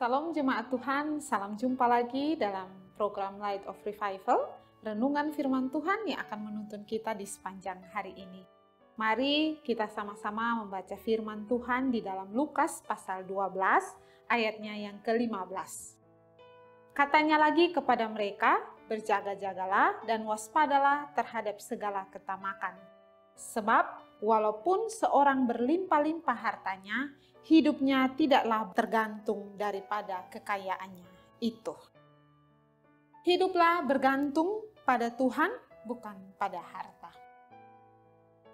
Salam jemaat Tuhan, salam jumpa lagi dalam program Light of Revival, renungan firman Tuhan yang akan menuntun kita di sepanjang hari ini. Mari kita sama-sama membaca firman Tuhan di dalam Lukas pasal 12, ayatnya yang ke-15. Katanya lagi kepada mereka, berjaga-jagalah dan waspadalah terhadap segala ketamakan. Sebab walaupun seorang berlimpah-limpah hartanya, hidupnya tidaklah tergantung daripada kekayaannya itu. Hiduplah bergantung pada Tuhan, bukan pada harta.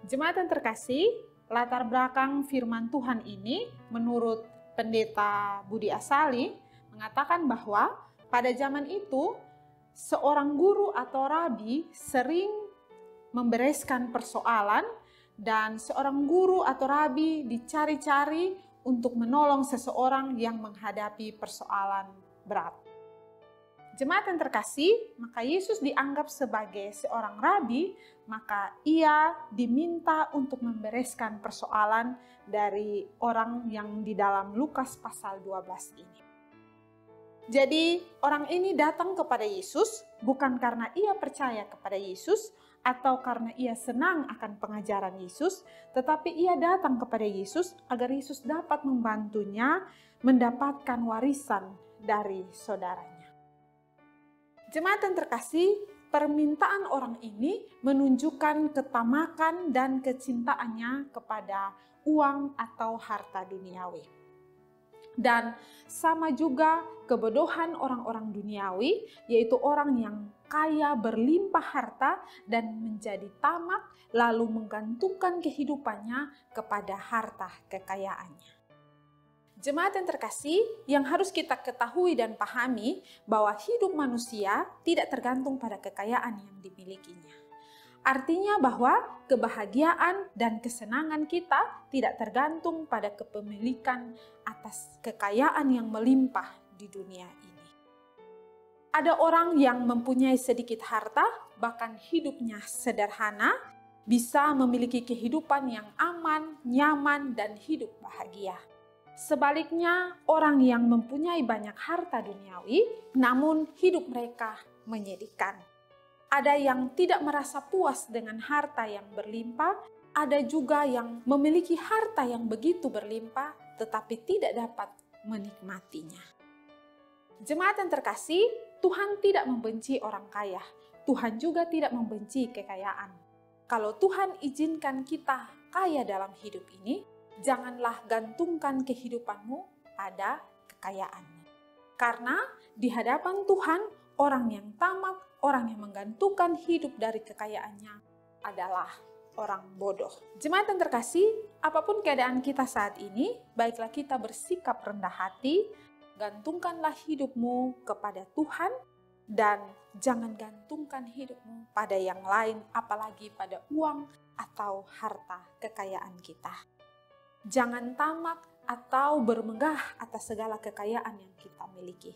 Jemaat yang terkasih, latar belakang firman Tuhan ini menurut Pendeta Budi Asali mengatakan bahwa pada zaman itu seorang guru atau rabi sering membereskan persoalan dan seorang guru atau rabi dicari-cari untuk menolong seseorang yang menghadapi persoalan berat. Jemaat yang terkasih, maka Yesus dianggap sebagai seorang rabi, maka ia diminta untuk membereskan persoalan dari orang yang di dalam Lukas pasal 12 ini. Jadi orang ini datang kepada Yesus bukan karena ia percaya kepada Yesus atau karena ia senang akan pengajaran Yesus, tetapi ia datang kepada Yesus agar Yesus dapat membantunya mendapatkan warisan dari saudaranya. Jemaat yang terkasih, permintaan orang ini menunjukkan ketamakan dan kecintaannya kepada uang atau harta duniawi. Dan sama juga kebodohan orang-orang duniawi, yaitu orang yang kaya berlimpah harta dan menjadi tamak lalu menggantungkan kehidupannya kepada harta kekayaannya. Jemaat yang terkasih, yang harus kita ketahui dan pahami bahwa hidup manusia tidak tergantung pada kekayaan yang dimilikinya. Artinya bahwa kebahagiaan dan kesenangan kita tidak tergantung pada kepemilikan atas kekayaan yang melimpah di dunia ini. Ada orang yang mempunyai sedikit harta, bahkan hidupnya sederhana, bisa memiliki kehidupan yang aman, nyaman, dan hidup bahagia. Sebaliknya, orang yang mempunyai banyak harta duniawi, namun hidup mereka menyedihkan. Ada yang tidak merasa puas dengan harta yang berlimpah, ada juga yang memiliki harta yang begitu berlimpah, tetapi tidak dapat menikmatinya. Jemaat yang terkasih, Tuhan tidak membenci orang kaya. Tuhan juga tidak membenci kekayaan. Kalau Tuhan izinkan kita kaya dalam hidup ini, janganlah gantungkan kehidupanmu pada kekayaanmu. Karena di hadapan Tuhan, orang yang tamak, orang yang menggantungkan hidup dari kekayaannya adalah orang bodoh. Jemaat yang terkasih, apapun keadaan kita saat ini, baiklah kita bersikap rendah hati, gantungkanlah hidupmu kepada Tuhan, dan jangan gantungkan hidupmu pada yang lain, apalagi pada uang atau harta kekayaan kita. Jangan tamak atau bermegah atas segala kekayaan yang kita miliki.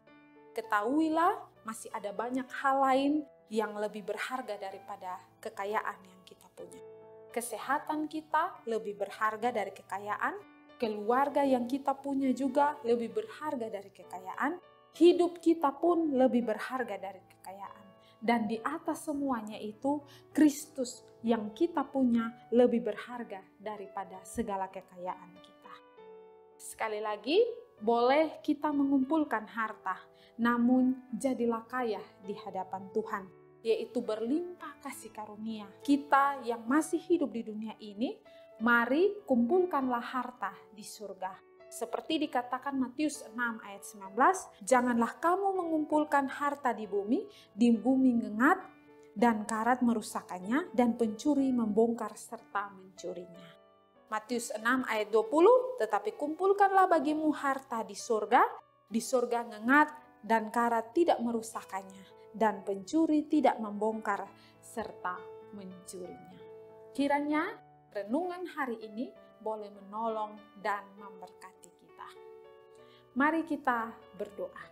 Ketahuilah, masih ada banyak hal lain yang lebih berharga daripada kekayaan yang kita punya. Kesehatan kita lebih berharga dari kekayaan, keluarga yang kita punya juga lebih berharga dari kekayaan, hidup kita pun lebih berharga dari kekayaan. Dan di atas semuanya itu, Kristus yang kita punya lebih berharga daripada segala kekayaan kita. Sekali lagi, boleh kita mengumpulkan harta, namun jadilah kaya di hadapan Tuhan, yaitu berlimpah kasih karunia. Kita yang masih hidup di dunia ini, mari kumpulkanlah harta di surga. Seperti dikatakan Matius 6 ayat 19, janganlah kamu mengumpulkan harta di bumi ngengat dan karat merusakannya dan pencuri membongkar serta mencurinya. Matius 6 ayat 20, tetapi kumpulkanlah bagimu harta di surga ngengat dan karat tidak merusakkannya, dan pencuri tidak membongkar serta mencurinya. Kiranya renungan hari ini boleh menolong dan memberkati kita. Mari kita berdoa.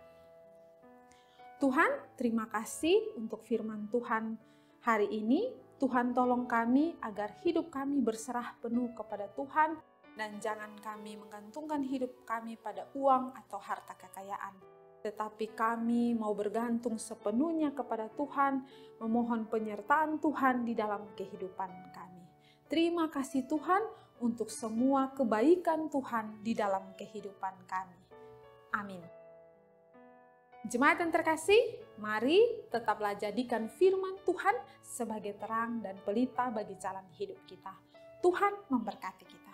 Tuhan, terima kasih untuk firman Tuhan hari ini. Tuhan tolong kami agar hidup kami berserah penuh kepada Tuhan, dan jangan kami menggantungkan hidup kami pada uang atau harta kekayaan. Tetapi kami mau bergantung sepenuhnya kepada Tuhan, memohon penyertaan Tuhan di dalam kehidupan kami. Terima kasih Tuhan untuk semua kebaikan Tuhan di dalam kehidupan kami. Amin. Jemaat yang terkasih, mari tetaplah jadikan firman Tuhan sebagai terang dan pelita bagi jalan hidup kita. Tuhan memberkati kita.